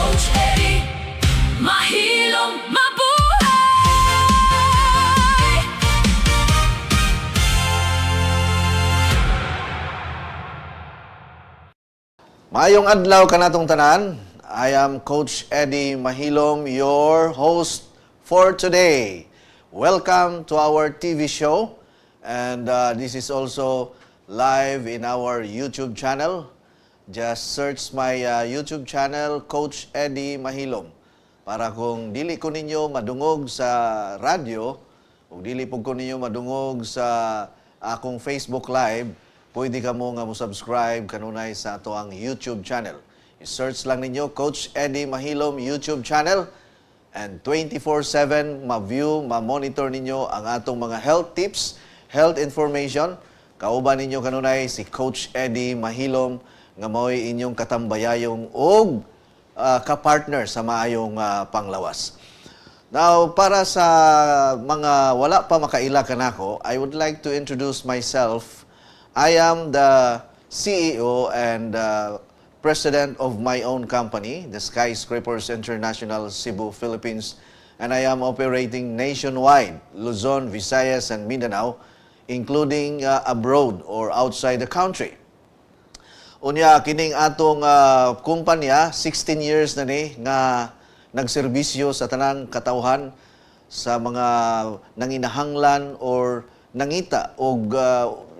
Coach Eddie Mahilom mabuhay. Maayong adlaw kanatong tanan. I am Coach Eddie Mahilom, your host for today. Welcome to our TV show, and this is also live in our YouTube channel. Just search my YouTube channel, Coach Eddie Mahilom. Para kung dili ko ninyo madungog sa radyo, o dili po ko ninyo madungog sa akong Facebook Live, pwede ka mo nga mo-subscribe kanunay sa ato ang YouTube channel. I-search lang ninyo, Coach Eddie Mahilom YouTube channel, and 24/7 ma-view, ma-monitor ninyo ang atong mga health tips, health information. Kauban ninyo kanunay si Coach Eddie Mahilom nga mo'y inyong katambayayong o kapartner sa maayong panglawas. Now, para sa mga wala pa makaila kanako, I would like to introduce myself. I am the CEO and president of my own company, the Skyscrapers International Cebu, Philippines, and I am operating nationwide, Luzon, Visayas, and Mindanao, including abroad or outside the country. Unya, kining atong kumpanya, 16 years na ni nga nagserbisyo sa tanang katawhan sa mga nanginahanglan or nangita og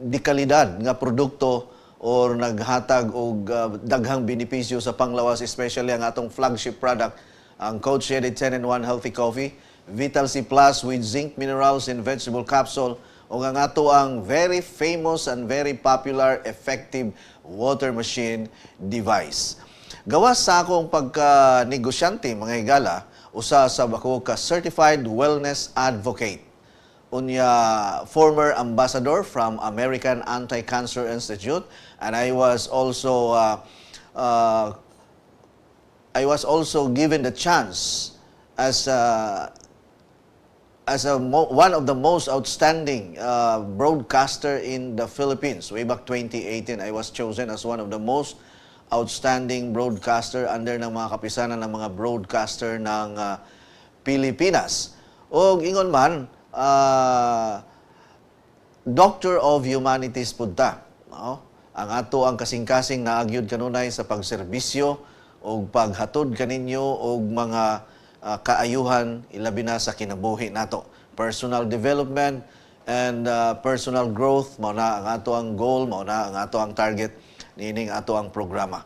dekalidad nga produkto or naghatag og daghang benepisyo sa panglawas, especially ang atong flagship product, ang Coach Eddie 10-in-1 Healthy Coffee, Vital C Plus with zinc, minerals, and vegetable capsule, o ang ato ang very famous and very popular effective water machine device. Gawas sa akong pagka-negosyante, mga higala, usa sa ako ka certified wellness advocate. Unya, former ambassador from American Anti-Cancer Institute, and I was also given the chance as one of the most outstanding broadcaster in the Philippines. Way back 2018, I was chosen as one of the most outstanding broadcaster under ng mga kapisanan ng mga broadcaster ng Pilipinas. O ingon man, Doctor of Humanities punta. No? Ang ato ang kasing-kasing naagyod kanunay sa pagserbisyo o paghatod kaninyo o mga kaayuhan ilabi na sa kinabuhi nato. Personal development and personal growth, mao na ang ato ang goal, mao na ang ato ang target nining ato ang programa.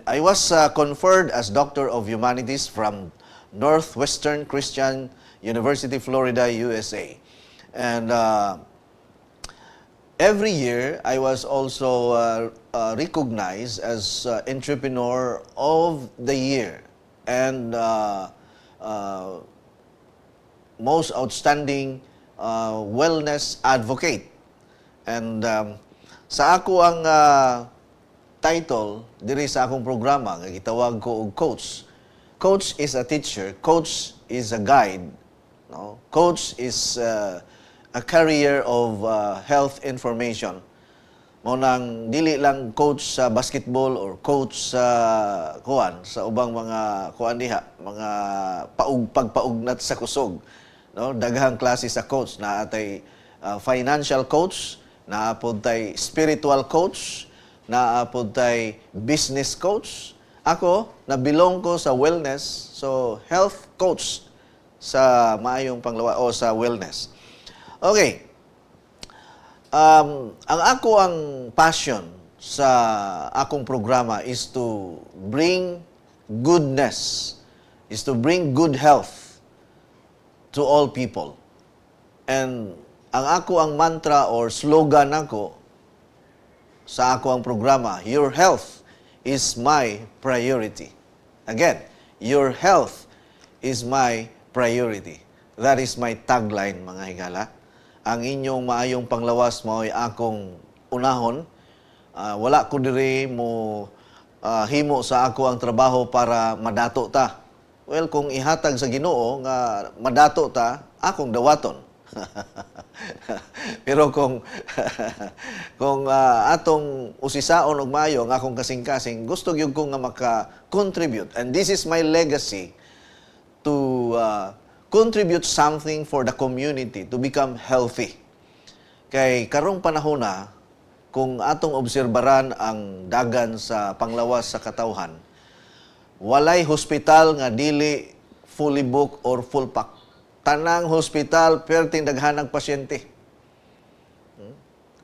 I was conferred as Doctor of Humanities from Northwestern Christian University, Florida, USA. And every year, I was also recognized as Entrepreneur of the Year and Most Outstanding Wellness Advocate. And sa ako ang title diri sa akong programa nga gitawag ko og coach. Coach is a teacher, coach is a guide, no? Coach is a carrier of health information. Mo nang dili lang coach sa basketball or coach sa sa ubang mga diha, mga pagpaugnat sa kusog, no? Daghang klase sa coach, naa tay financial coach, naa pod tay spiritual coach, naa pod tay business coach. Ako, nabilong ko sa wellness, so health coach sa maayong panglawa o sa wellness. Okay. Ang ako ang passion sa akong programa is to bring goodness, is to bring good health to all people. And ang ako ang mantra or slogan ako sa ako ang programa, your health is my priority. Again, your health is my priority. That is my tagline, mga higala. Ang inyong maayong panglawas mao'y akong unahon. Wala ko diri mo himo sa ako ang trabaho para madato ta. Well, kung ihatag sa Ginoo nga madato ta, akong dawaton. Pero kung kung atong usisaon og maayo nga akong kasing-kasing, gusto gyud ko nga maka-contribute, and this is my legacy to contribute something for the community to become healthy. Kay karong panahon na, kung atong obserbaran ang dagan sa panglawas sa katawhan, walay hospital nga dili fully booked or full pack. Tanang hospital perting daghanang pasyente.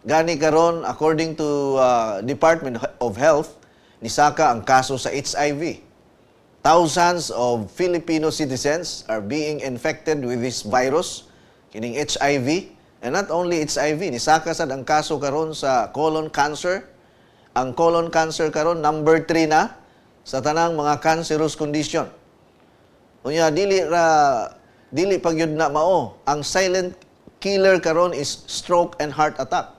Gani karon, according to Department of Health, nisaka ang kaso sa HIV. Thousands of Filipino citizens are being infected with this virus, kining HIV. And not only HIV, nisaka sad ang kaso karon sa colon cancer. Ang colon cancer karon number 3 na sa tanang mga cancerous condition. Unya dili pagyud na mao. Ang silent killer karon is stroke and heart attack.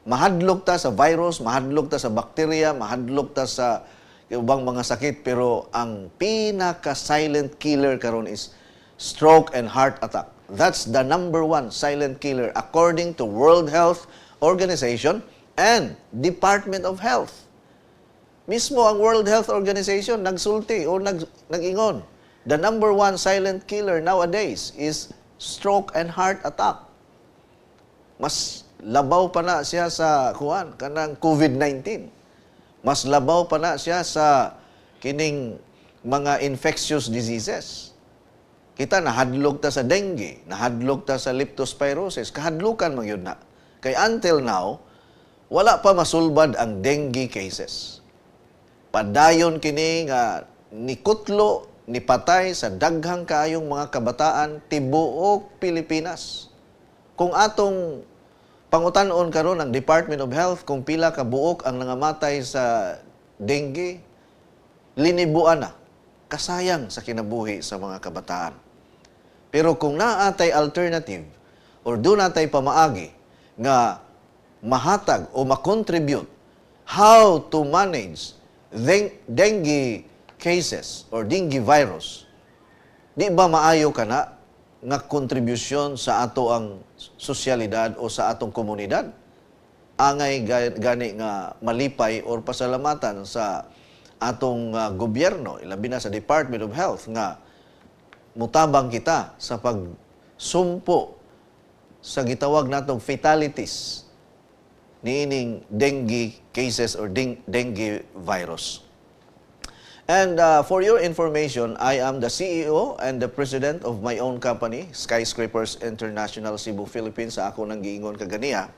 Mahadlok ta sa virus, mahadlok ta sa bacteria, mahadlok ta sa ubang mga sakit, pero ang pinaka-silent killer karon is stroke and heart attack. That's the number 1 silent killer according to World Health Organization and Department of Health. Mismo ang World Health Organization nagsulti o nag-ingon. The number 1 silent killer nowadays is stroke and heart attack. Mas labaw pa na siya sa kanang COVID-19. Mas labaw pa na siya sa kining mga infectious diseases. Kita nahadlok ta sa dengue, nahadlok ta sa leptospirosis, kahadlukan man yun na. Kay until now, wala pa masulbad ang dengue cases. Padayon kini nga nikutlo, nipatay sa daghang kaayong mga kabataan tibuok Pilipinas. Kung atong pangutan-on karon ang Department of Health kung pila ka buok ang nangamatay sa dengue, linibuan na. Kasayang sa kinabuhi sa mga kabataan. Pero kung naatay alternative or doon natay pamaagi nga mahatag o makontribute how to manage dengue cases or dengue virus, di ba maayo ka na nga kontribusyon sa ato ang sosyalidad o sa atong komunidad? Angay gani nga malipay or pasalamatan sa atong gobyerno, ilabi na sa Department of Health, nga mutabang kita sa pagsumpo sa gitawag natong fatalities niining dengue cases or dengue virus. And for your information, I am the CEO and the President of my own company, Skyscrapers International Cebu, Philippines. Sa ako nang giingon kaganiya.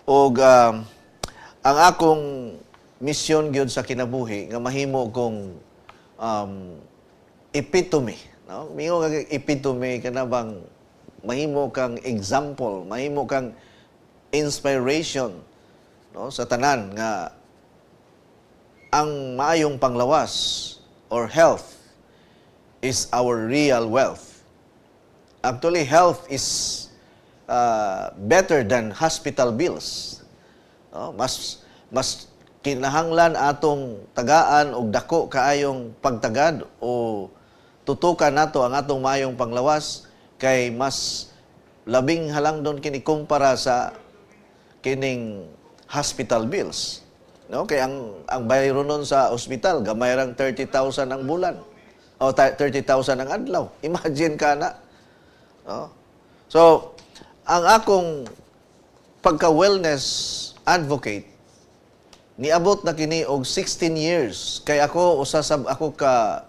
O ang akong misyon gyud sa kinabuhi nga mahimo kong epitome, no? Mingo nga epitome kana bang mahimo kang example, mahimo kang inspiration, no, sa tanan nga ang maayong panglawas or health is our real wealth. Actually, health is better than hospital bills. No? Mas kinahanglan atong tagaan og dako kaayong pagtagad o tutukan nato ang atong maayong panglawas kay mas labing halangdon kini kumpara sa kining hospital bills. No, kay ang bayro nun sa ospital gamay rang 30,000 ang bulan o 30,000 ang adlaw. Imagine ka na. No? So, ang akong pagka-wellness advocate niabot na kini og 16 years kay ako ako ka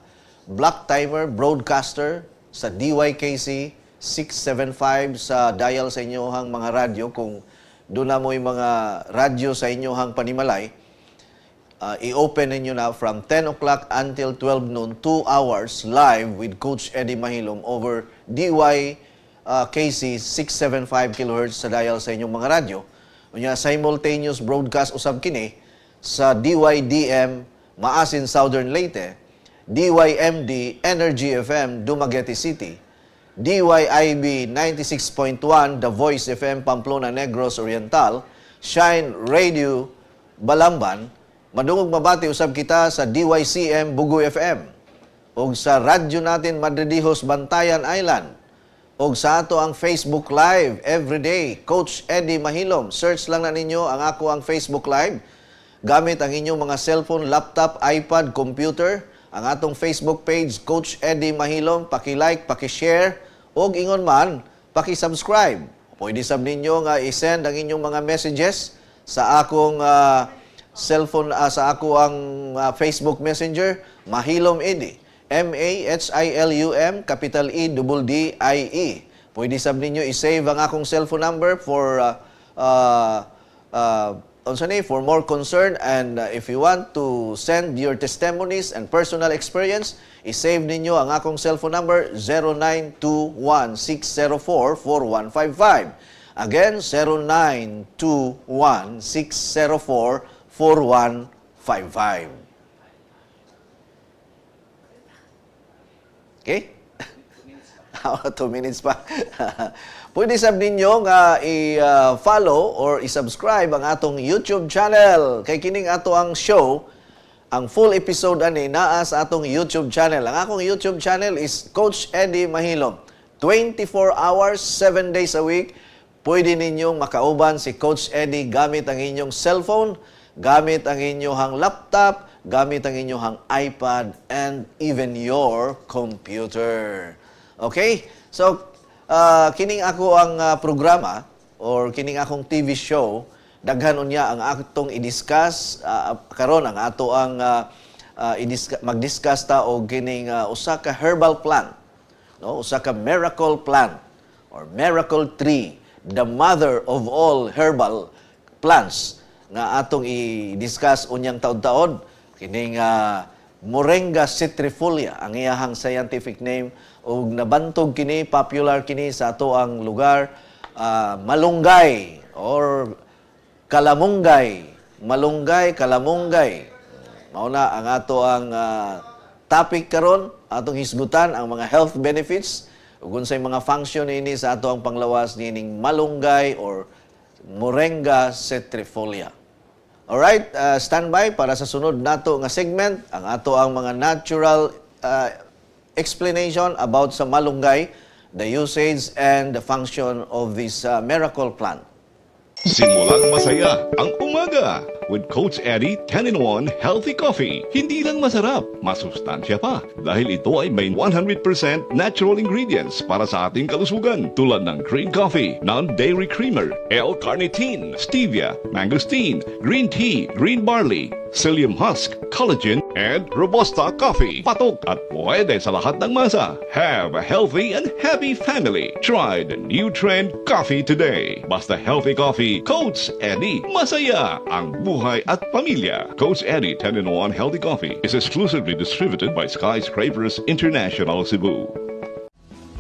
black timer broadcaster sa DYKC 675 sa dial sa inyohang mga radyo. Kung doon na mo'y mga radyo sa inyohang panimalay, i-open ninyo na from 10 o'clock until 12 noon, 2 hours live with Coach Eddie Mahilom over DYKC 675 kHz sa dial sa inyong mga radyo. Unya simultaneous broadcast usab kini sa DYDM Maasin Southern Leyte, DYMD Energy FM Dumaguete City, DYIB 96.1 The Voice FM Pamplona Negros Oriental, Shine Radio Balamban. Madungog mabati usab kita sa DYCM Bugoy FM ug sa radyo natin Madridijos Bantayan Island, O sa ato ang Facebook Live everyday, Coach Eddie Mahilom. Search lang na ninyo ang ako ang Facebook Live. Gamit ang inyong mga cellphone, laptop, iPad, computer. Ang atong Facebook page, Coach Eddie Mahilom. Paki-like, paki-share. O ingon man, paki-subscribe. Pwede sab ninyo nga i-send ang inyong mga messages sa akong cellphone, sa ako ang Facebook Messenger, Mahilom Eddie. M-A-H-I-L-U-M, capital E-D-D-I-E. Pwede sab ninyo i-save ang akong cellphone number for for more concern, and if you want to send your testimonies and personal experience, i-save ninyo ang akong cellphone number 0921-604-4155. Again, 0921-604-4155. Okay? 2 minutes pa. Pwede sab ninyo nga i-follow or i-subscribe ang atong YouTube channel. Kay kining ato ang show, ang full episode ani naa sa atong YouTube channel. Ang akong YouTube channel is Coach Eddie Mahilom. 24 hours, 7 days a week. Pwede ninyong makauban si Coach Eddie gamit ang inyong cellphone, gamit ang inyong laptop, gamit ang inyong iPad, and even your computer. Okay? So, kining ako ang programa or kining akong TV show, daghan unya ang atong i-discuss karon ang ato ang mag-discuss ta og kining usa ka herbal plant, no? Usa ka miracle plant or miracle tree, the mother of all herbal plants nga atong i-discuss unyang taud-taud. Kining Moringa citrifolia ang iyahang scientific name, ug nabantog kini, popular kini sa ato ang lugar, malunggay or kalamunggay. Malunggay, kalamunggay. Mao na ang ato ang topic karon, atong hisgutan ang mga health benefits ug unsay mga function ini sa ato ang panglawas nining malunggay or Moringa citrifolia. Alright, stand by para sa sunod nato nga segment, ang ato ang mga natural explanation about sa malunggay, the usage and the function of this miracle plant. Simulang masaya ang umaga with Coach Eddie 10-in-1 Healthy Coffee. Hindi lang masarap, masustansya pa dahil ito ay may 100% natural ingredients para sa ating kalusugan tulad ng green coffee, non-dairy creamer, L-carnitine, stevia, mangosteen, green tea, green barley, psyllium husk, collagen, and Robusta coffee. Patok at pwede sa lahat ng masa. Have a healthy and happy family. Try the new trend coffee today. Basta healthy coffee, Coach Eddie. Masaya ang buhay at pamilya. Coach Eddie 10-in-1 Healthy Coffee is exclusively distributed by Skyscrapers International Cebu.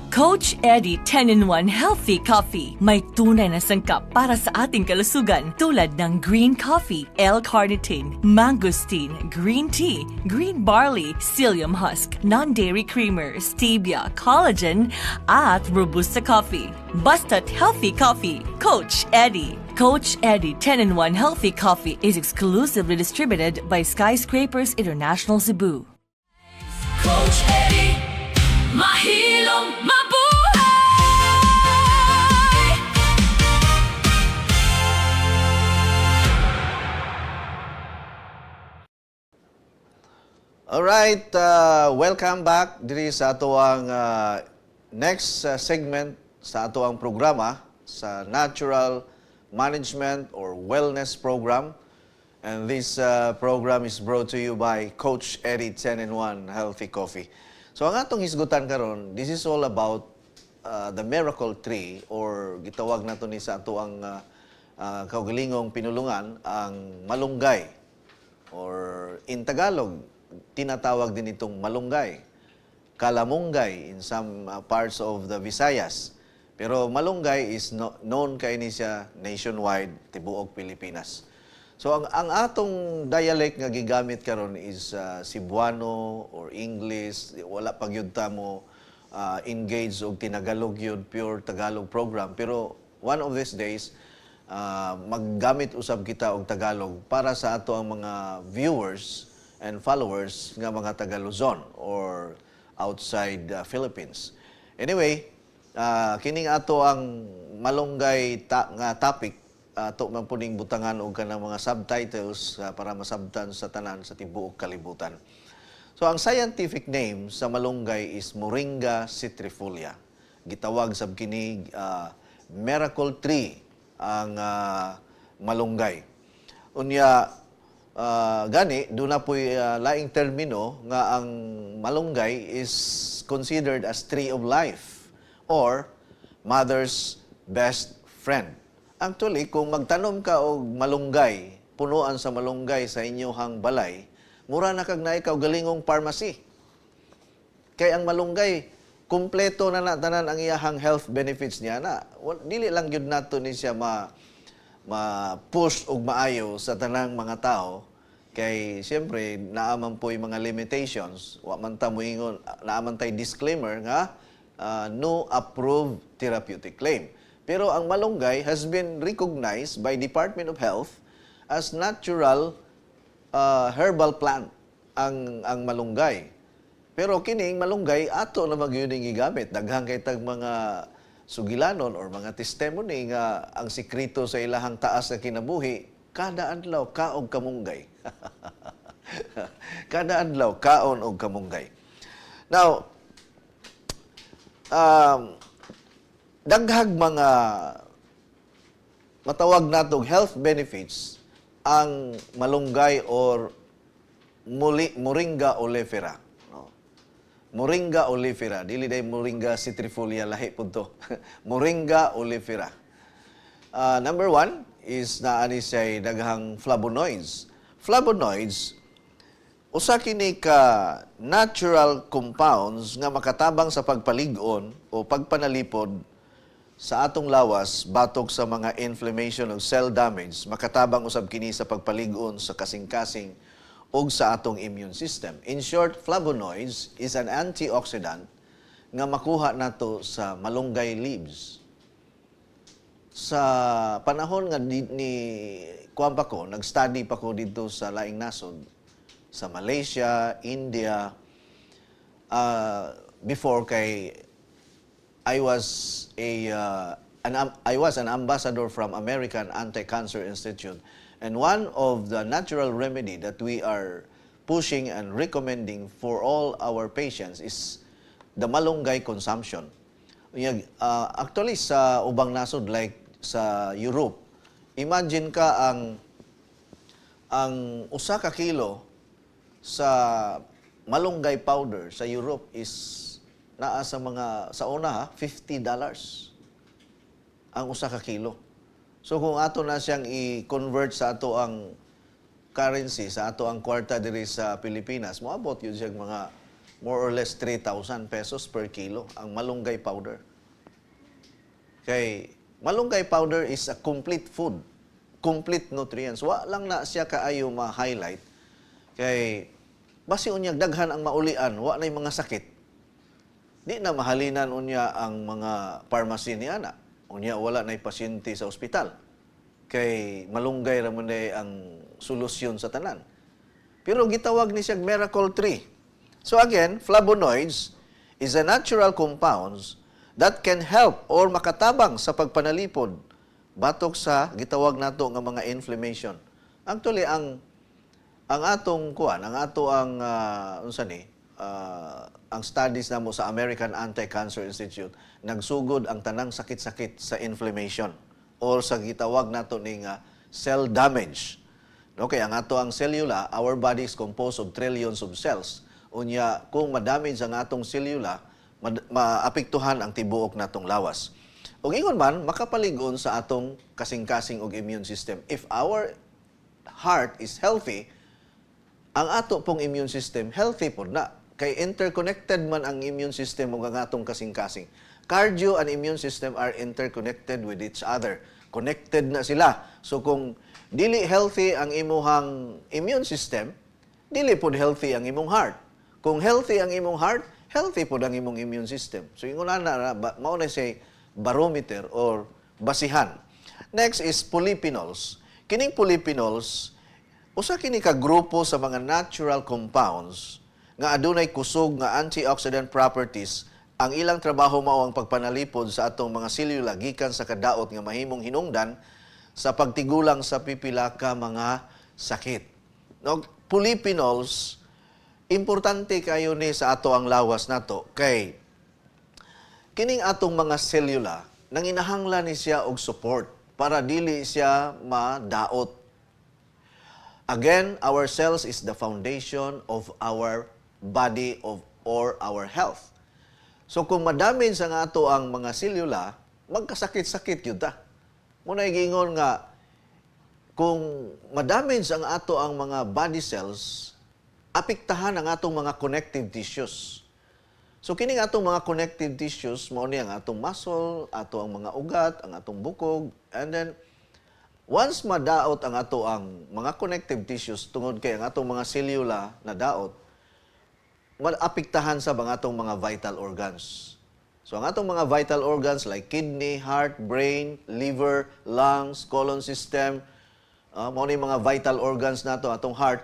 Coach Eddie 10-in-1 Healthy Coffee. May tunay na sangkap para sa ating kalusugan tulad ng green coffee, L-carnitine, mangosteen, green tea, green barley, psyllium husk, non-dairy creamer, stevia, collagen, at Robusta coffee. Basta't healthy coffee, Coach Eddie. Coach Eddie 10-in-1 Healthy Coffee is exclusively distributed by Skyscrapers International Cebu. Coach Eddie, mahilong mabuhay! Alright, welcome back diri sa ato ang next segment sa ato ang programa sa Natural Management or Wellness Program. And this program is brought to you by Coach Eddie 10-in-1 Healthy Coffee. So ang atong hisgutan karon, this is all about the miracle tree or gitawag nato ni sa ato ang kaugalingong pinulungan ang malunggay or in Tagalog tinatawag din itong malunggay, kalamunggay in some parts of the Visayas. Pero malunggay is known kay ni siya nationwide, tibuok Pilipinas. So ang atong dialect nga gigamit karon is Cebuano or English. Wala pa gyud ta mo engage og tinagalog yun, pure Tagalog program. Pero one of these days maggamit usab kita og Tagalog para sa ato ang mga viewers and followers nga mga taga Luzon or outside Philippines. Anyway, Kining ato ang malunggay nga topic ato man puning butangan og kanang mga subtitles para masabtan sa tanan sa tibuok kalibutan. So ang scientific name sa malunggay is Moringa citrifolia. Gitawag sab kini miracle tree ang malunggay. Unya gani do na poy laing termino nga ang malunggay is considered as tree of life or mother's best friend. Actually, kung magtanom ka og malunggay, punuan sa malunggay sa inyong balay, mura na kag naay galingong pharmacy. Kay ang malunggay, kumpleto na tanan ang iyahang health benefits niya na. Dili lang yun nato ni siya ma-push og maayo sa tanang mga tao. Kay siyempre, naaman po yung mga limitations. Wa man ta moingon, naaman tay disclaimer nga no approved therapeutic claim. Pero ang malunggay has been recognized by Department of Health as natural herbal plant ang malunggay. Pero kining malunggay ato na magyuning gigamit daghang kay tag mga sugilanon or mga testimony nga ang sikreto sa ilahang taas nga kinabuhi kada adlaw kaog kamunggay. Kada adlaw kaon og kamunggay. Now, daghang mga matawag natong health benefits ang malunggay or Moringa oleifera. Moringa oleifera, dili day Moringa citrifolia lahi pud to. Moringa oleifera. Number one is naani siya daghang flavonoids. Flavonoids usa kini ka natural compounds nga makatabang sa pagpalig-on o pagpanalipod sa atong lawas batok sa mga inflammation o cell damage. Makatabang usab kini sa pagpalig-on sa kasing-kasing ug sa atong immune system. In short, flavonoids is an antioxidant nga makuha nato sa malunggay leaves. Sa panahon nga ni kuwan pa ko, nag-study pa ko dito sa laing nasod, sa Malaysia, India, before kay I was an ambassador from American Anti-Cancer Institute. And one of the natural remedy that we are pushing and recommending for all our patients is the malunggay consumption. Actually, sa ubang nasod like sa Europe, imagine ka ang usa ka kilo sa malunggay powder sa Europe is naa sa una $50 ang usa ka kilo. So kung ato na siyang i-convert sa ato ang currency, sa ato ang kwarta diri sa Pilipinas, moabot yun siyang mga more or less 3,000 pesos per kilo ang malunggay powder. Kay malunggay powder is a complete food, complete nutrients. Wa lang na siya kaayo ma-highlight. Kay basi unyag daghan ang maulian, wa nay mga sakit. Di na mahalinan unya ang mga pharmacy ni ana. Unya wala nay pasyente sa ospital. Kay malunggay ra man ang solusyon sa tanan. Pero gitawag ni siyang miracle tree. So again, flavonoids is a natural compounds that can help or makatabang sa pagpanalipod batok sa gitawag nato nga mga inflammation. Actually ang atong kuan, ang ato ang unsa ni ang studies namo sa American Anti-Cancer Institute nagsugod ang tanang sakit-sakit sa inflammation or sa gitawag nato ning cell damage. Okay, ang ato ang cellula, our body is composed of trillions of cells. Unya kung ma-damage ang atong cellula, maapektuhan ang tibuok natong lawas. Ug ingon man makapalig-on sa atong kasing-kasing og immune system. If our heart is healthy, ang ato pong immune system healthy po na. Kay interconnected man ang immune system ug ang atong kasing-kasing. Cardio and immune system are interconnected with each other. Connected na sila. So kung dili healthy ang imuhang immune system, dili pod healthy ang imong heart. Kung healthy ang imong heart, healthy pod ang imong immune system. So ingon na mao na say barometer or basihan. Next is polyphenols. Kining polyphenols usa kini ka grupo sa mga natural compounds nga adunay kusog nga antioxidant properties Ang ilang trabaho mao ang pagpanalipod sa atong mga selula gikan sa kadaot nga mahimong hinungdan sa pagtigulang sa pipila ka mga sakit. No, polyphenols importante kayo ni sa ato ang lawas nato kay kining atong mga selula nanginahanglan ni siya og support para dili siya madaot. Again, our cells is the foundation of our body or our health. So kung madamage ang ato ang mga selula, magkasakit-sakit yun ta. Muna gingon nga, kung madamage ang ato ang mga body cells, apektahan ang atong mga connective tissues. So kining atong mga connective tissues, mao ni ang atong muscle, ato ang mga ugat, ang atong bukog, and then once madaot ang ato ang mga connective tissues tungod kay ang atong mga selula na daot, maapektahan sa atong mga vital organs. So ang atong mga vital organs like kidney, heart, brain, liver, lungs, colon system, mao ni mga vital organs nato atong heart.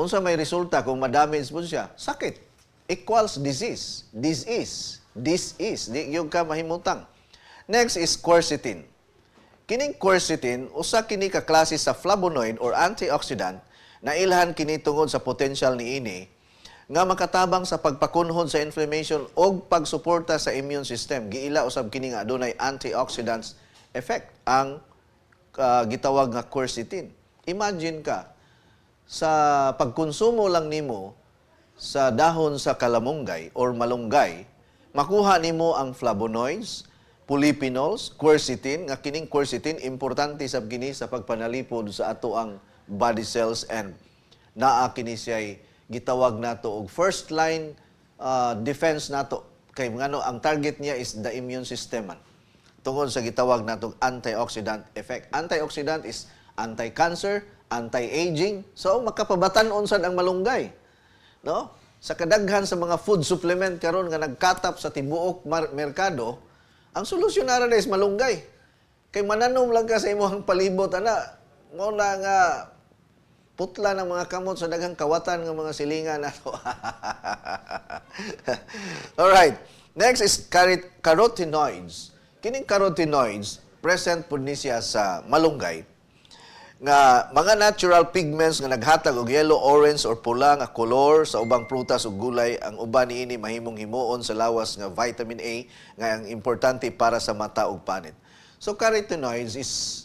Unsa may resulta kung ma-damage mo siya? Sakit equals disease. Disease. Di yung ka mahimutang. Next is quercetin. Kining quercetin, usa kini ka klase sa flavonoid or antioxidant na ilhan kini tungod sa potential niini nga makatabang sa pagpakunhon sa inflammation o pagsuporta sa immune system. Giila usab kini nga adunay antioxidants effect ang gitawag nga quercetin. Imagine ka sa pagkonsumo lang nimo sa dahon sa kalamunggay or malunggay, makuha nimo ang flavonoids, polyphenols, quercetin, nga kining quercetin importante sab kini sa pagpanalipod sa ato ang body cells and naa kini siya'y gitawag nato og first line defense nato kay ngano ang target niya is the immune system man. Tungod sa gitawag nato antioxidant effect. Antioxidant is anti-cancer, anti-aging. So makapabatan-on sad ang malunggay. No? Sa kadaghan sa mga food supplement karon nga nagkatap sa tibuok merkado, ang solusyon nara is malunggay. Kay mananom lang ka sa imong palibot ana, mo na nga putla ng mga kamot sa daghang kawatan ng mga silingan nato. Alright. Next is carotenoids. Kining carotenoids, present po ni siya sa malunggay, nga mga natural pigments nga naghatag og yellow, orange, or pula nga kolor sa ubang prutas ug gulay. Ang uban niini mahimong himuon sa lawas nga vitamin A nga ang importante para sa mata ug panit. So carotenoids is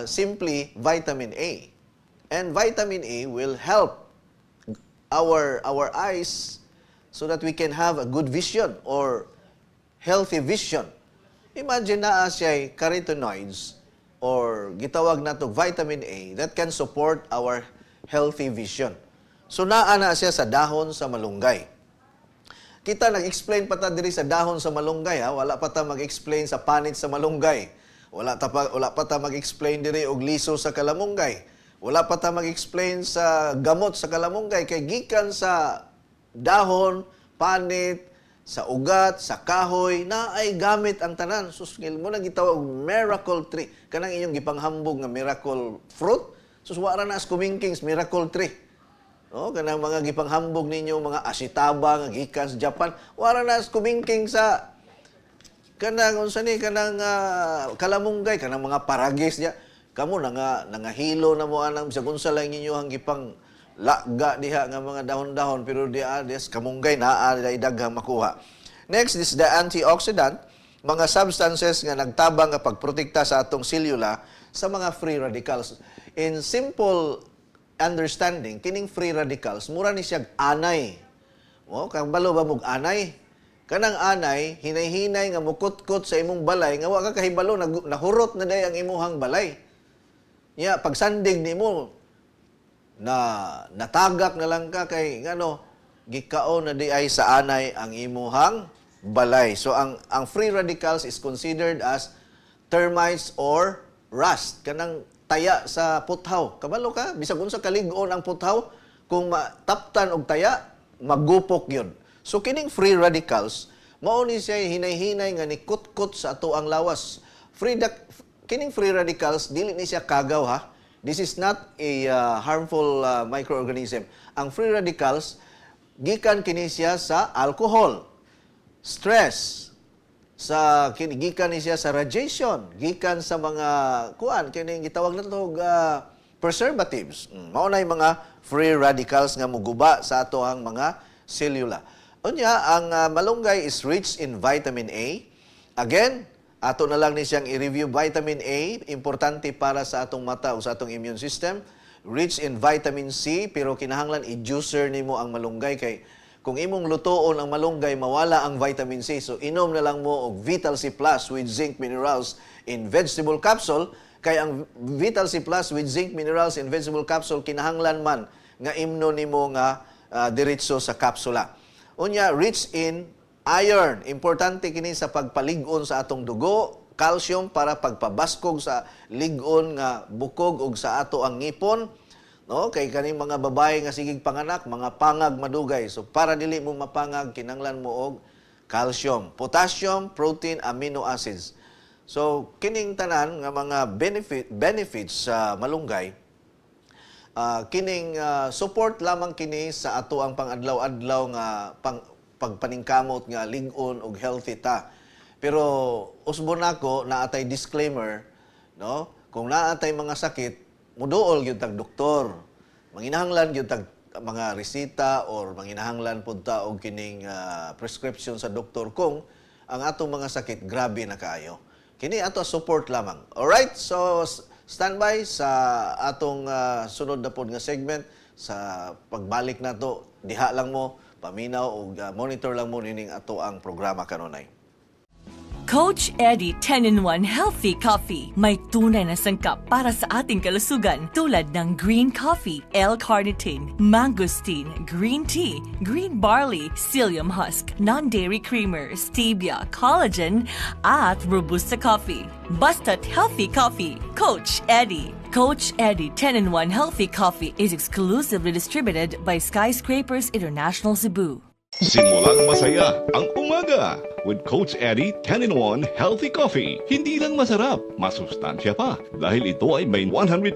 simply vitamin A. And vitamin A will help our eyes so that we can have a good vision or healthy vision. Imagine na siya carotenoids or gitawag nato vitamin A that can support our healthy vision. So naa na siya sa dahon sa malunggay. Kita nag-explain pa ta diri sa dahon sa malunggay ha, wala pa ta mag-explain sa panit sa malunggay. Wala pa ta mag-explain diri og liso sa kalamunggay. Wala pa ta mag-explain sa gamot sa kalamunggay kay gikan sa dahon, panit, sa ugat, sa kahoy na ay gamit ang tanan. Susngil mo na gitawag miracle tree. Kanang inyong gipanghambog nga miracle fruit. Suswara na as kumingkings miracle tree. No, kanang mga gipanghambog ninyo mga asitaba nga gikan sa Japan, wala na as kumingking sa kanang unsa ni kanang kalamunggay, kanang mga paragis niya. Kamo nangahilo na mo anang bisag unsa lang ninyo ang gipang lagga diha nga mga dahon-dahon pero des kamunggay naa daghang makuha. Next is the antioxidant, mga substances nga nagtabang nga pagprotekta sa atong selula sa mga free radicals. In simple understanding, kining free radicals mura ni siya anay. O kang balo ba mog anay? Kanang anay hinay-hinay nga mukot-kot sa imong balay nga wa ka kahibalo nahurot na day ang imong balay. Pag sandig nimo na natagak na lang ka kay ngano gikaon na di ay sa anay ang imuhang balay. So ang free radicals is considered as termites or rust, kanang taya sa puthaw. Kabalo ka bisag unsa kalig-on ang puthaw kung mataptan og taya magupok yun. So kining free radicals mao ni siya hinay-hinay nga nikut-kut sa ato ang lawas. Kining free radicals, dili ni siya kagaw ha. This is not a harmful microorganism. Ang free radicals, gikan kini siya sa alcohol. stress sa gikan ni siya sa radiation, gikan sa mga kuan kini gitawag nato preservatives. Mao nay mga free radicals nga muguba sa ato ang mga selula. Unya ang malunggay is rich in vitamin A. Again, ato na lang ni siyang i-review. Vitamin A importante para sa atong mata o sa atong immune system. Rich in vitamin C, pero kinahanglan i-juicer nimo ang malunggay kay kung imong lutoon ang malunggay, mawala ang vitamin C. So, inom na lang mo og Vital C Plus with zinc minerals in vegetable capsule. Kay ang Vital C Plus with zinc minerals in vegetable capsule, kinahanglan man nga imno nimo nga diretso sa kapsula. Unya, rich in iron. Importante kini sa pagpalig-on sa atong dugo. Calcium para pagpabaskog sa lig-on nga bukog ug sa ato ang ngipon. No, kay kaning mga babae nga sigig panganak, mga pangag madugay. So para dili mo mapangag, kinanglan mo og calcium, potassium, protein, amino acids. So kining tanan nga mga benefits sa malunggay, kining support lamang kini sa ato ang pangadlaw-adlaw nga pagpaningkamot nga lig-on og healthy ta. Pero usbon nako naatay disclaimer, no? Kung naatay mga sakit, muduol gyud tag doktor. Manginahanglan gyud tag mga resita or manginahanglan pud ta og kining prescription sa doktor kung ang atong mga sakit grabe na kaayo. Kini ato support lamang. Alright, so standby sa atong sunod na pod nga segment. Sa pagbalik nato, diha lang mo paminaw og monitor lang mo nining ato ang programa kanunay. Coach Eddie 10-in-1 Healthy Coffee. May tunay na sangkap para sa ating kalusugan tulad ng green coffee, L-carnitine, mangosteen, green tea, green barley, psyllium husk, non-dairy creamer, stevia, collagen, at Robusta coffee. Basta't healthy coffee, Coach Eddie. Coach Eddie 10-in-1 Healthy Coffee is exclusively distributed by Skyscrapers International Cebu. Simulang masaya ang umaga with Coach Eddie 10-in-1 Healthy Coffee. Hindi lang masarap, masustansya pa dahil ito ay may 100%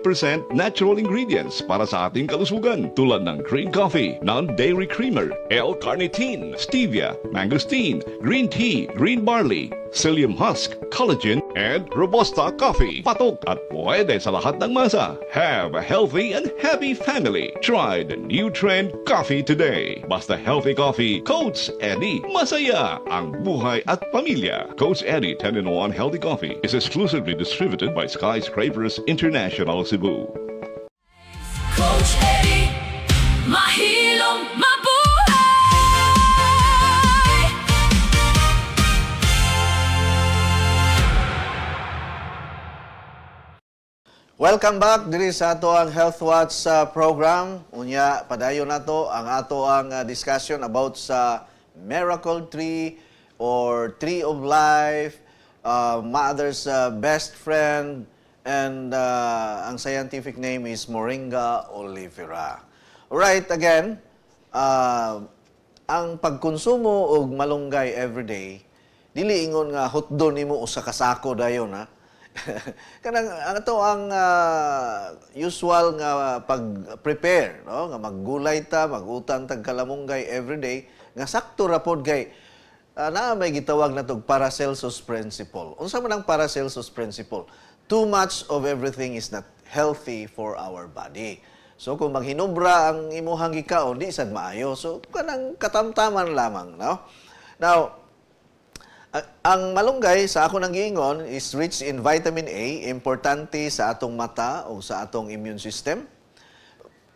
natural ingredients para sa ating kalusugan tulad ng green coffee, non-dairy creamer, L-carnitine, stevia, mangosteen, green tea, green barley, psyllium husk, collagen, and Robusta coffee. Patok at pwede sa lahat ng masa. Have a healthy and happy family. Try the new trend coffee today. Basta healthy coffee, Coach Eddie. Masaya ang buhay at pamilya. Coach Eddie 10-in-1 Healthy Coffee is exclusively distributed by Skyscrapers International Cebu. Coach Eddie, mahilong mabuhay! Welcome back diri sa ato ang Health Watch program. Unya padayon nato ang ato ang discussion about sa Miracle Tree or Tree of Life, Mother's best friend, and ang scientific name is Moringa oleifera. Alright, again, ang pagkonsumo og malunggay everyday, dili ingon nga hotdon nimo usa ka sako dayon ha. Kanang ato ang usual nga pag-prepare, no? Nga maggulay ta, magutan tag kalamunggay everyday, nga sakto ra pod kay naa may gitawag natog Paracelsus principle. Unsa man ang Paracelsus principle? Too much of everything is not healthy for our body. So kung maghinubra ang imuhang gikaon, di sad maayo. So kanang katamtaman lamang, no? Now, ang malunggay sa ako nang giingon is rich in vitamin A, importante sa atong mata o sa atong immune system.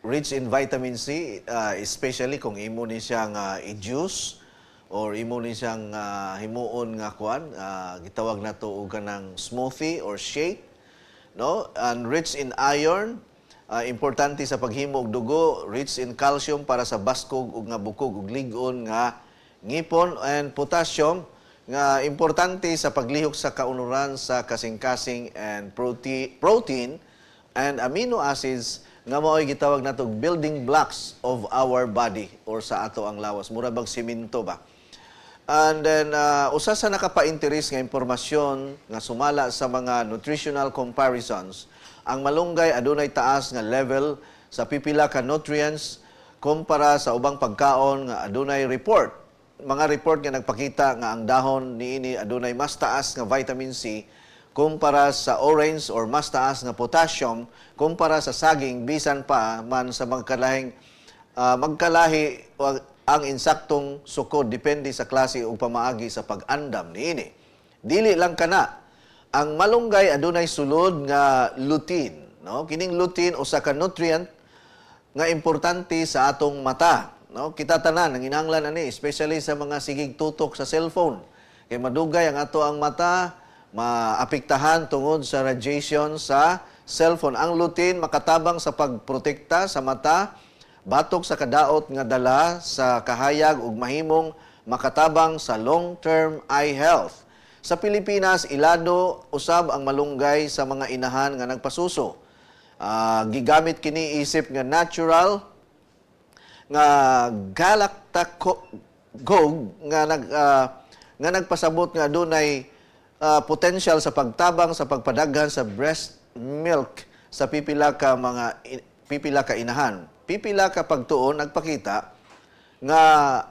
Rich in vitamin C, especially kung imo ni siyang i-juice or imo ni siyang himuon nga kuan, gitawag nato og kanang smoothie or shake, no? And rich in iron, importante sa paghimo og dugo, rich in calcium para sa baskog ug nga bukog ug lig-on nga ngipon, and potassium nga importante sa paglihok sa kaunuran sa kasing-kasing, and protein and amino acids nga mao'y gitawag natog building blocks of our body or sa ato ang lawas. Mura bang simento ba? And then, usa sa nakapa-interest nga impormasyon nga sumala sa mga nutritional comparisons, ang malunggay adunay taas nga level sa pipila ka nutrients kumpara sa ubang pagkaon nga adunay report mga report nga nagpakita nga ang dahon niini adunay mas taas nga vitamin C kumpara sa orange or mas taas nga potassium kumpara sa saging bisan pa man sa magkalahing magkalahi ang insaktong sukod depende sa klase o pamaagi sa pag-andam niini. Dili lang kana ang malunggay adunay sulod nga lutein, no? Kining lutein usa ka nutrient nga importante sa atong mata, no? Kita tanan ang inanglan ani especially sa mga sigig tutok sa cellphone. Kay madugay ang ato ang mata maapektahan tungod sa radiation sa cellphone. Ang lutein makatabang sa pagprotekta sa mata batok sa kadaot nga dala sa kahayag ug mahimong makatabang sa long-term eye health. Sa Pilipinas, ilado usab ang malunggay sa mga inahan nga nagpasuso. Gigamit kini isip nga natural nga galactacog nga nagpasabot nga dunay potential sa pagtabang sa pagpadaghan sa breast milk sa pipila ka inahan. Pipila ka pagtuon nagpakita nga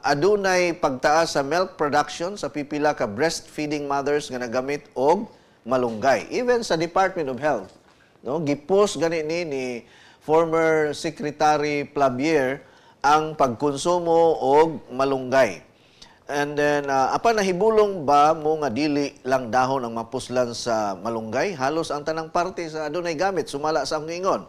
adunay pagtaas sa milk production sa pipila ka breastfeeding mothers nga nagamit og malunggay. Even sa Department of Health, no, gipost gani ni former Secretary Plabier ang pagkonsumo og malunggay. And then, apan nahibulong ba mo nga dili lang dahon ang mapuslan sa malunggay? Halos ang tanang parte sa adunay gamit, sumala sa akong ingon.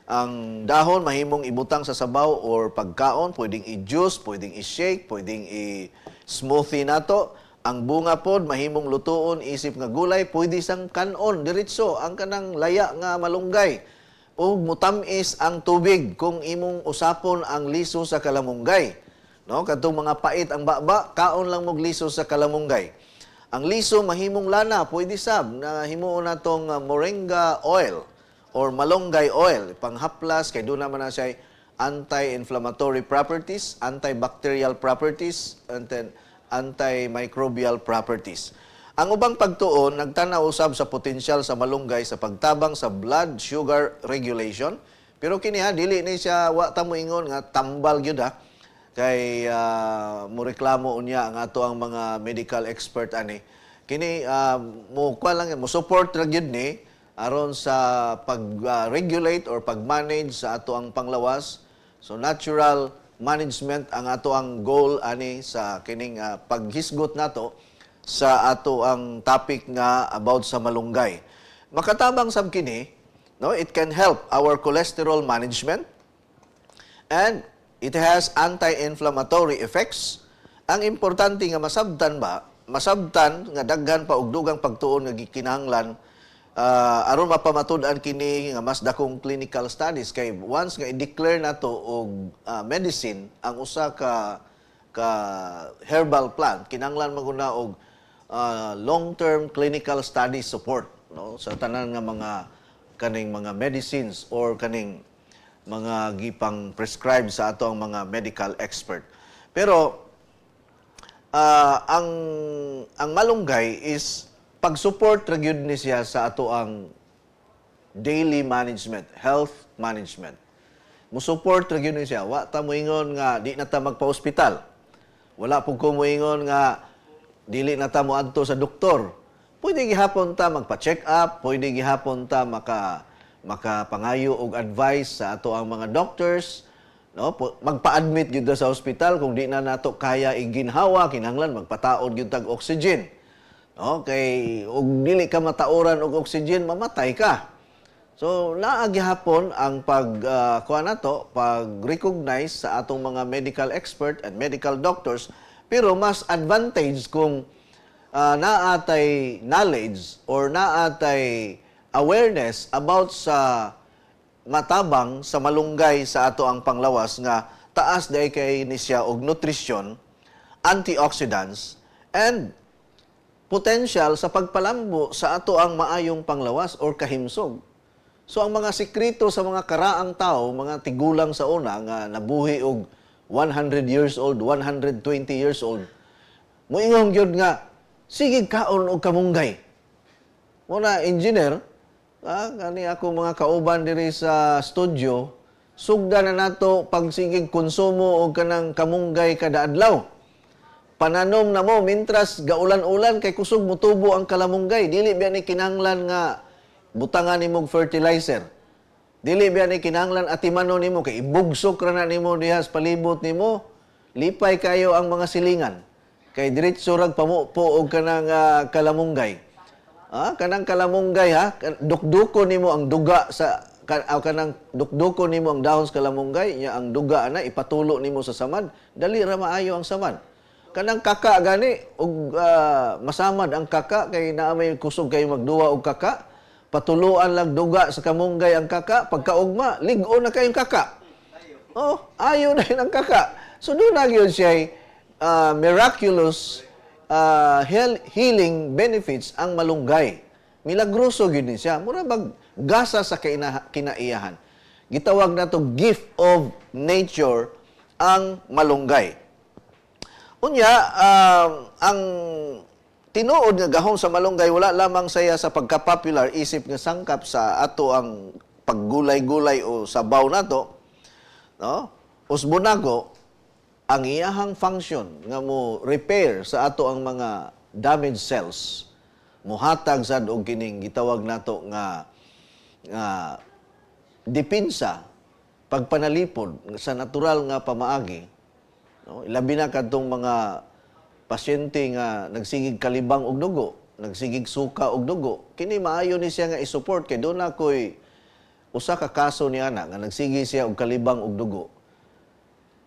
Ang dahon mahimong ibutang sa sabaw or pagkaon, pwedeng i-juice, pwedeng i-shake, pwedeng i-smoothie nato. Ang bunga pod mahimong lutuon isip nga gulay, pwede sang kanon diretso ang kanang laya nga malunggay. O mutamis ang tubig kung imong usapon ang liso sa kalamunggay. No, kadtong mga pait ang baba, kaon lang mog liso sa kalamunggay. Ang liso mahimong lana, pwede sab na himuon natong moringa oil or malunggay oil, panghaplas kay doon naman na siya anti-inflammatory properties, antibacterial properties, and then antimicrobial properties. Ang ubang pagtuon nagtanaw usab sa potensyal sa malunggay sa pagtabang sa blood sugar regulation, pero kini dili ni siya wa ta moingon nga tambal gyud kay mo reklamo unya ang ato ang mga medical expert ani kini mo kwa lang mo support ra gyud ni aron sa pag-regulate or pag-manage sa ato ang panglawas. So natural management ang ato ang goal ani sa kining paghisgot nato sa ato ang topic nga about sa malunggay. Makatabang sab kini, no, it can help our cholesterol management and it has anti-inflammatory effects. Ang importante nga masabtan nga daghan pa og dugang pagtuon nga gikinahanglan aron mapamatud-an kini nga mas dakong clinical studies kay once nga i-declare nato og medicine ang usa ka herbal plant kinahanglan maguna og long-term clinical study support, no, sa tanan nga kaning mga medicines or kaning mga gipang prescribe sa ato ang mga medical expert. Pero ang malunggay is pag-support ra gyud ni siya sa ato ang daily management, health management. Mo-support ra gyud ni siya. Wa ta moingon nga di na ta magpa-ospital. Wala pug ko moingon nga dili na ta moadto sa doktor. Pwede gihapon ta magpa-check up, pwede gihapon ta makapangayo og advice sa ato ang mga doctors, no, magpa-admit gyud sa ospital kung di na nato kaya iginhawa kinahanglan magpataod gyud tag oxygen. No, kay og dili ka matauran og oxygen mamatay ka. So naa gihapon ang pag-recognize sa atong mga medical expert and medical doctors, pero mas advantage kung naatay knowledge or naatay awareness about sa matabang sa malunggay sa ato ang panglawas nga taas day kay ni siya og nutrition, antioxidants, and potential sa pagpalambo sa ato ang maayong panglawas or kahimsog. So ang mga sekreto sa mga karaang tao, mga tigulang sa una nga nabuhi og 100 years old, 120 years old, moingon gyud nga sige kaon og kamunggay. Muna engineer, kani ako mga kauban diri sa studio, Sugda na nato pagsigig konsumo og kanang kamunggay kada adlaw. Pananom na mo mintras gaulan-ulan kay kusog mutubo ang kalamunggay. Dili biya ni kinahanglan nga butangan nimo og fertilizer. Dili biya ni kinahanglan atimanon nimo kay ibugsok ra na nimo diha sa palibot nimo. Lipay kayo ang mga silingan. Kay diretso rag pamupo og kanang kalamunggay. Kanang kalamunggay dukduko nimo ang duga sa kanang dukduko nimo ang dahon sa kalamunggay, nya ang duga na ipatulo nimo sa samad, dali ra maayo ang samad. Kanang kaka gani og masamad ang kaka kay naa may kusog kayo magduwa og kaka. Patuluan lang duga sa kamunggay ang kaka, pagkaugma lig-o na kayong kaka. Ayo na yun ang kaka. So doon na yun siya miraculous healing benefits ang malunggay. Milagroso yun siya. Mura bag gasa sa kinaiyahan. Gitawag na to gift of nature ang malunggay. Unya, ang tinuod nga gahom sa malunggay wala lamang saya sa pagka-popular isip nga sangkap sa ato ang paggulay-gulay o sabaw nato, no? Usbonako ang iyahang function nga mo repair sa ato ang mga damaged cells. Muhatag sad og kining gitawag nato nga depensa pagpanalipod sa natural nga pamaagi. No? Ilabi na kadtong mga pasyente nga nagsigig kalibang og dugo, nagsigig suka og dugo. Kini maayo ni siya nga i-support kay doon na ko'y usa ka kaso ni ana nga nagsigi siya og kalibang og dugo.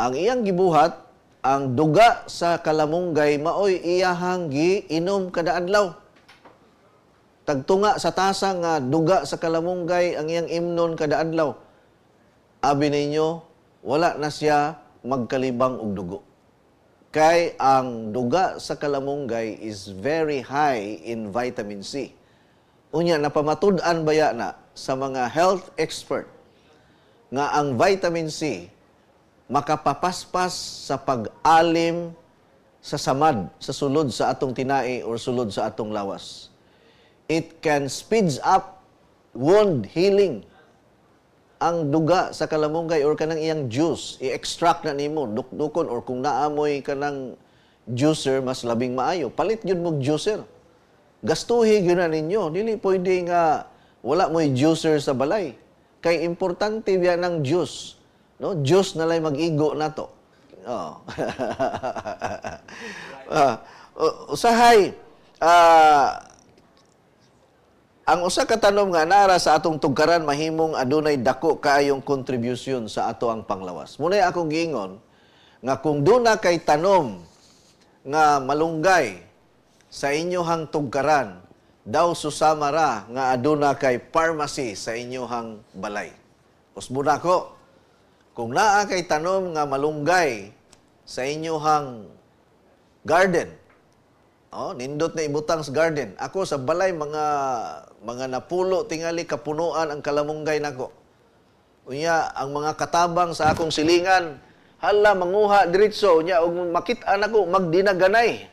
Ang iyang gibuhat, ang duga sa kalamunggay maoy iyahang giinom kada adlaw. Tagtunga sa tasa nga duga sa kalamunggay ang iyang imnon kada adlaw. Abi ninyo, wala na siya magkalibang og dugo. Kay ang duga sa kalamunggay is very high in vitamin C. Unya napamatud-an baya na sa mga health expert nga ang vitamin C makapapaspas sa pag-alim sa samad, sa sulod sa atong tinai or sulod sa atong lawas. It can speeds up wound healing. Ang duga sa kalamunggay or kanang iyang juice, i-extract na nimo, dukdukon or kung naamoy kanang juicer, mas labing maayo. Palit yun mo juicer. Gastuhi yun na ninyo. Dili pwede nga wala mo'y juicer sa balay. Kay importante biya ng juice. No, Diyos na lang mag-igo na to. Usahay, ang usa ka tanom nga nara sa atong tugkaran mahimong adunay dako kaayong contribution sa ato ang panglawas. Munay akong giingon nga kung duna kay tanom nga malunggay sa inyohang tugkaran, daw susama ra nga aduna kay pharmacy sa inyohang balay. Usbuna ko, kung naa kay tanom nga malunggay sa inyohang garden, nindot na ibutang sa garden. Ako sa balay mga napulo tingali kapunuan ang kalamunggay nako. Unya ang mga katabang sa akong silingan, hala manguha diretso unya og makit-an ako magdinaganay.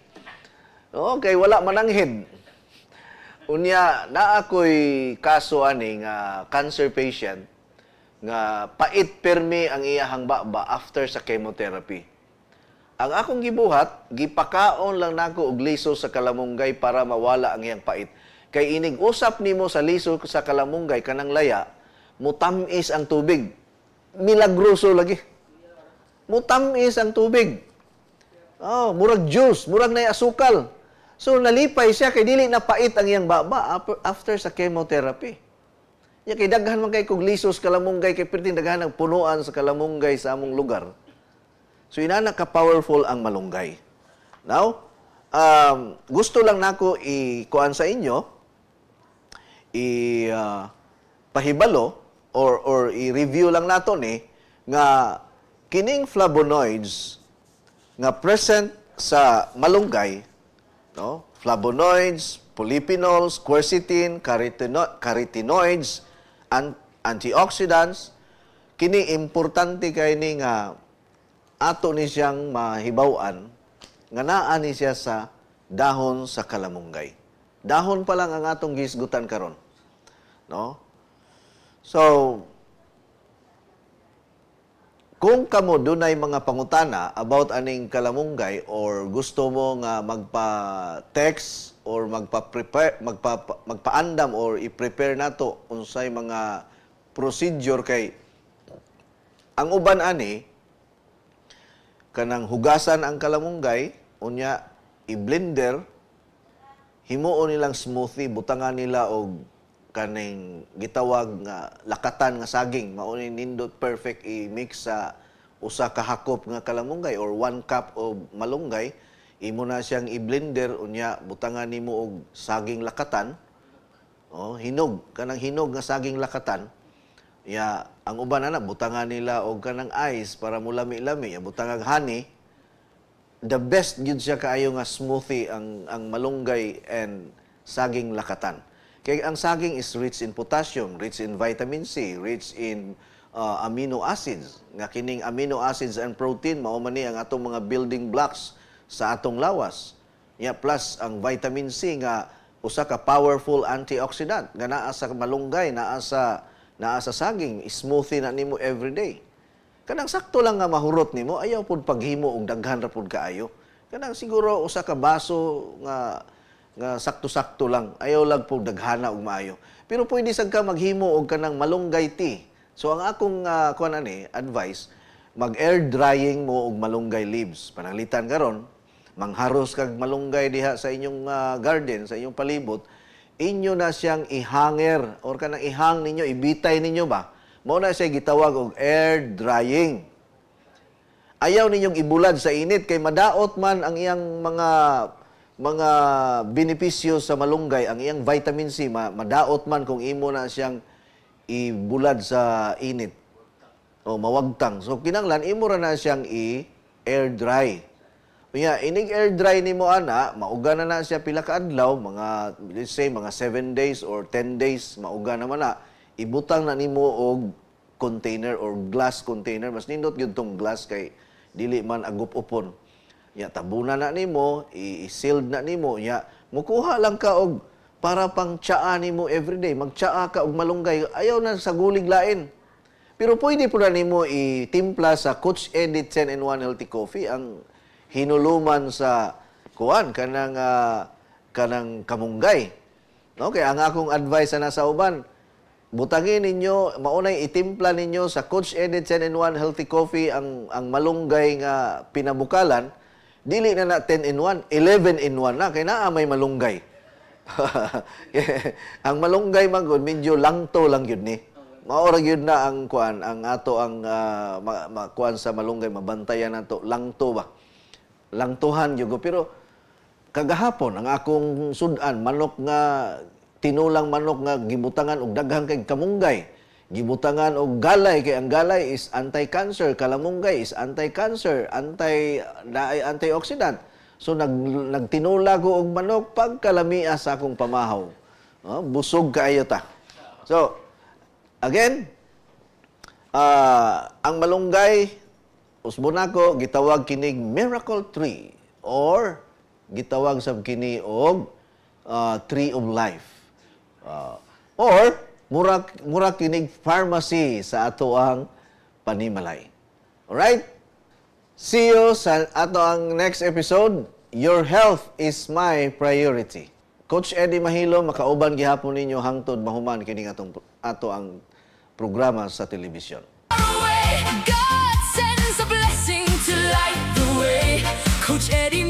Kay wala mananghid. Unya naa ko'y kaso ani nga cancer patient nga pait permi ang iyahang baba after sa chemotherapy. Ang akong gibuhat, gipakaon lang nako og liso sa kalamunggay para mawala ang iyang pait. Kay inig usap nimo sa liso sa kalamunggay kanang laya, mutamis ang tubig. Milagroso lagi. Mutamis ang tubig. Murag juice, murag nay asukal. So nalipay siya kay dili na pait ang iyang baba after sa chemotherapy. Ya kay daghan man kay kog liso sa kalamunggay kay perting daghan ang punuan sa kalamunggay sa among lugar. So inana ka powerful ang malunggay. Now, gusto lang nako i-kuan sa inyo, pahibalo or i-review lang nato ni nga kining flavonoids nga present sa malunggay, no? Flavonoids, polyphenols, quercetin, carotenoids, antioxidants, kini importante kay ni nga ato ni siyang mahibaw-an nga naa ni siya sa dahon sa kalamunggay. Dahon pa lang ang atong gisgutan karon. No? So, Kung kamo dunay mga pangutana about aning kalamunggay or gusto mo nga magpa-text or magpa-prepare, magpaandam or i-prepare nato unsay mga procedure kay ang uban ani kanang hugasan ang kalamunggay unya i-blender himuon nilang smoothie butangan nila og kaning gitawag nga lakatan nga saging mao ni nindot perfect i-mix sa usa ka hakop nga kalamunggay or 1 cup of malunggay imo na siyang i-blender unya butangan nimo og saging lakatan hinog kanang hinog nga saging lakatan ya ang uban ana butangan nila og kanang ice para mulami-lami ya butangan honey the best gyud siya kaayo nga smoothie ang malunggay and saging lakatan. Kay ang saging is rich in potassium, rich in vitamin C, rich in amino acids. Nga kining amino acids and protein mao man ni ang atong mga building blocks sa atong lawas. Ya plus ang vitamin C nga usa ka powerful antioxidant nga naa sa malunggay, naa sa saging, smoothie na nimo everyday. Kanang sakto lang nga mahurot nimo, ayaw pud paghimo og daghan ra pud kaayo. Kanang siguro usa ka baso nga sakto-sakto lang. Ayaw lang pud daghana og maayo. Pero pwede sad ka maghimo og kanang malunggay tea. So ang akong advice, mag-air drying mo og malunggay leaves. Pananglitan karon, mangharos kag malunggay diha sa inyong garden, sa inyong palibot, inyo na siyang ihanger or kanang ihang ninyo, ibitay ninyo ba? Mao na siya gitawag og air drying. Ayaw ninyong ibulad sa init kay madaot man ang iyang mga benepisyo sa malunggay, ang iyang vitamin C madaot man kung imo na siyang ibulad sa init o mawagtang. So kinanglan imo ra na siyang i-air dry. Unya inig air dry nimo ana, mauga na siya pila ka adlaw, mga let's say mga 7 days or 10 days mauga naman na. Ibutang na nimo og container or glass container. Mas nindot gyud tong glass kay dili man agup upon. Ya tabunan na nimo, i-sealed na nimo, ya mukuha lang ka og para pang tsaa nimo everyday. Magtsaa ka og malunggay, ayaw na sa gulig lain. Pero pwede po na nimo itimpla sa Coach Eddie 10-in-1 Healthy Coffee ang hinuluman sa kuan kanang kamunggay. No, kay ang akong advice na sa uban, butangin ninyo, maunay itimpla ninyo sa Coach Eddie 10-in-1 Healthy Coffee ang malunggay nga pinabukalan. Dili na 10-in-1, 11-in-1 na, kaya naa may malunggay. Ang malunggay magod, medyo langto lang yun ni. Maorag yun na ang kuan, ang ato ang kuan sa malunggay, mabantayan na to, langto ba? Langtuhan yun. Pero kagahapon, ang akong sudan, manok nga, tinulang manok nga gibutangan og daghang kay kamunggay, gibutangan og galay kay ang galay is anti-cancer, kalamunggay is anti-cancer, antioxidant. So nagtinula ko og manok pagkalamia sa akong pamahaw. Busog kaayo ta. So again, ang malunggay usbon nako gitawag kinig miracle tree or gitawag sab kini og tree of life. Or mura kinig pharmacy sa ato ang panimalay. Alright? See you sa ato ang next episode. Your health is my priority. Coach Eddie Mahilo, makauban gihapon ninyo hangtod mahuman kining ato ang programa sa telebisyon. God sends a blessing to light the way. Coach Eddie